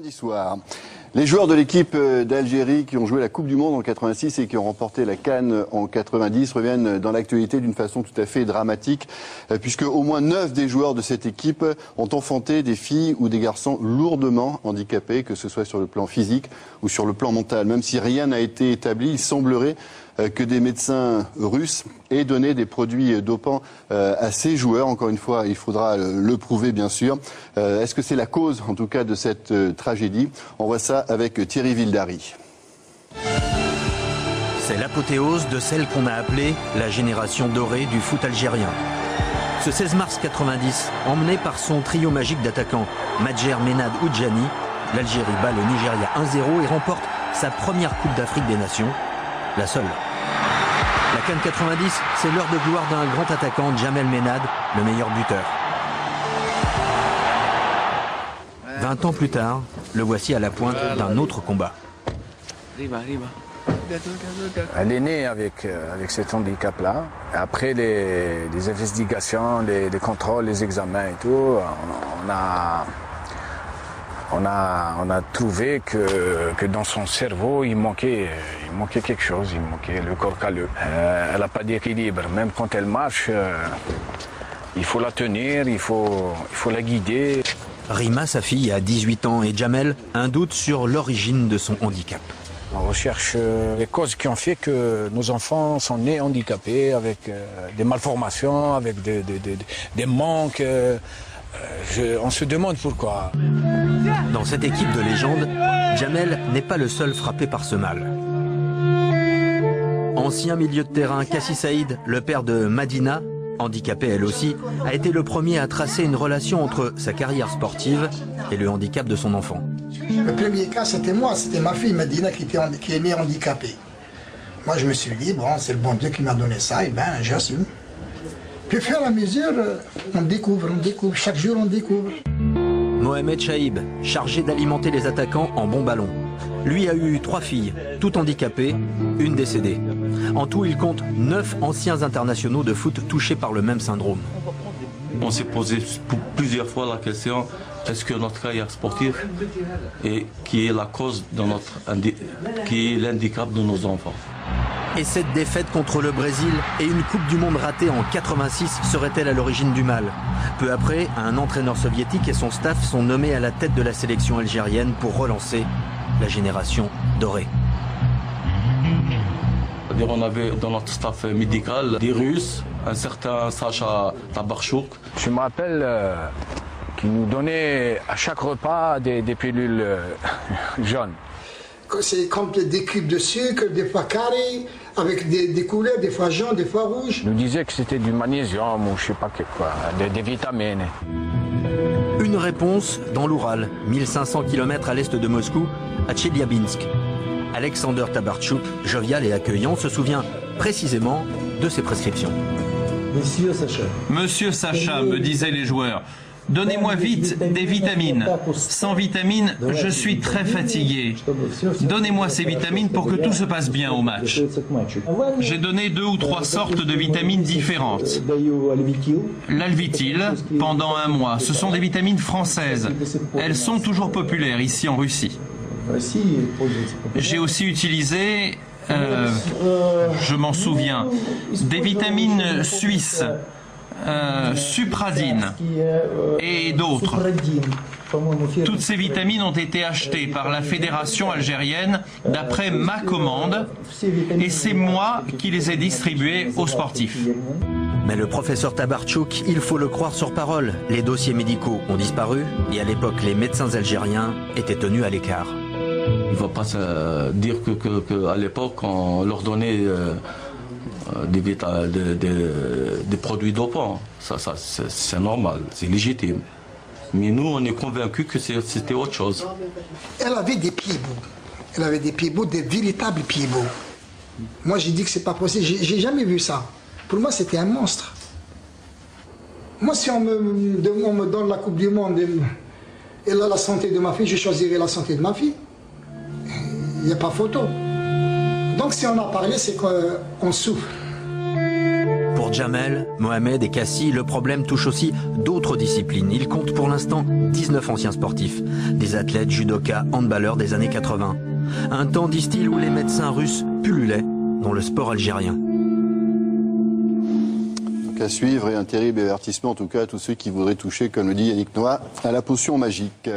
Samedi soir. Les joueurs de l'équipe d'Algérie qui ont joué la Coupe du Monde en 86 et qui ont remporté la CAN en 90 reviennent dans l'actualité d'une façon tout à fait dramatique, puisque au moins 9 des joueurs de cette équipe ont enfanté des filles ou des garçons lourdement handicapés, que ce soit sur le plan physique ou sur le plan mental. Même si rien n'a été établi, il semblerait que des médecins russes aient donné des produits dopants à ces joueurs. Encore une fois, il faudra le prouver, bien sûr. Est-ce que c'est la cause, en tout cas, de cette tragédie? On voit ça avec Thierry Vildary. C'est l'apothéose de celle qu'on a appelée la génération dorée du foot algérien. Ce 16 mars 90, emmené par son trio magique d'attaquants, Madjer, Menad, Oudjani, l'Algérie bat le Nigeria 1-0 et remporte sa première Coupe d'Afrique des Nations, la seule. La CAN 90, c'est l'heure de gloire d'un grand attaquant, Djamel Menad, le meilleur buteur. 20 ans plus tard, le voici à la pointe d'un autre combat. Elle est née avec cet handicap-là. Après les investigations, les contrôles, les examens et tout, on a trouvé que dans son cerveau, il manquait quelque chose, il manquait le corps calleux. Elle n'a pas d'équilibre, même quand elle marche, il faut la tenir, il faut la guider. Rima, sa fille, a 18 ans et Djamel, un doute sur l'origine de son handicap. On recherche les causes qui ont fait que nos enfants sont nés handicapés, avec des malformations, avec des manques. On se demande pourquoi. Dans cette équipe de légende, Djamel n'est pas le seul frappé par ce mal. Ancien milieu de terrain, Kassi Saïd, le père de Madina, handicapée elle aussi, a été le premier à tracer une relation entre sa carrière sportive et le handicap de son enfant. Le premier cas, c'était moi, c'était ma fille Madina qui est née handicapée. Moi, je me suis dit, bon, c'est le bon Dieu qui m'a donné ça, et ben, j'assume. Puis, au fur et à mesure, on découvre, chaque jour on découvre. Mohamed Chaïb, chargé d'alimenter les attaquants en bons ballons. Lui a eu 3 filles, toutes handicapées, une décédée. En tout, il compte 9 anciens internationaux de foot touchés par le même syndrome. On s'est posé plusieurs fois la question, est-ce que notre carrière sportive est qui est la cause de qui est l'handicap de nos enfants? Et cette défaite contre le Brésil et une Coupe du Monde ratée en 86 serait-elle à l'origine du mal? Peu après, un entraîneur soviétique et son staff sont nommés à la tête de la sélection algérienne pour relancer la génération dorée. On avait dans notre staff médical des Russes, un certain Sacha Tabarchouk. Je me rappelle qu'il nous donnait à chaque repas des pilules jaunes. C'est comme des cubes de sucre, des fois carrés, avec des couleurs, des fois jaunes, des fois rouges. Il nous disait que c'était du magnésium ou je sais pas quoi, des vitamines. Une réponse dans l'Oural, 1500 km à l'est de Moscou, à Tcheliabinsk. Alexander Tabarchouk, jovial et accueillant, se souvient précisément de ses prescriptions. Monsieur Sacha, me disaient les joueurs, donnez-moi vite des vitamines. Sans vitamines, je suis très fatigué. Donnez-moi ces vitamines pour que tout se passe bien au match. J'ai donné 2 ou 3 sortes de vitamines différentes. L'Alvitil, pendant 1 mois. Ce sont des vitamines françaises. Elles sont toujours populaires ici en Russie. J'ai aussi utilisé, je m'en souviens, des vitamines suisses, Supradine et d'autres. Toutes ces vitamines ont été achetées par la fédération algérienne d'après ma commande et c'est moi qui les ai distribuées aux sportifs. Mais le professeur Tabarchouk, il faut le croire sur parole, les dossiers médicaux ont disparu et à l'époque les médecins algériens étaient tenus à l'écart. Il ne va pas dire qu'à l'époque on leur donnait des produits dopants. Ça c'est normal, c'est légitime. Mais nous, on est convaincus que c'était autre chose. Elle avait des pieds beaux. Elle avait des pieds beaux, des véritables pieds beaux. Moi, j'ai dit que c'est pas possible. J'ai jamais vu ça. Pour moi, c'était un monstre. Moi, si on me donne la Coupe du Monde et là, la santé de ma fille, je choisirais la santé de ma fille. Il n'y a pas photo. Donc, si on a parlé, c'est qu'on souffre. Pour Pour Jamel, Mohamed et Cassie, le problème touche aussi d'autres disciplines. Il compte pour l'instant 19 anciens sportifs, des athlètes, judokas, handballeurs des années 80. Un temps, disent-ils, où les médecins russes pullulaient dans le sport algérien. Donc à suivre, et un terrible avertissement en tout cas à tous ceux qui voudraient toucher, comme le dit Yannick Noah, à la potion magique.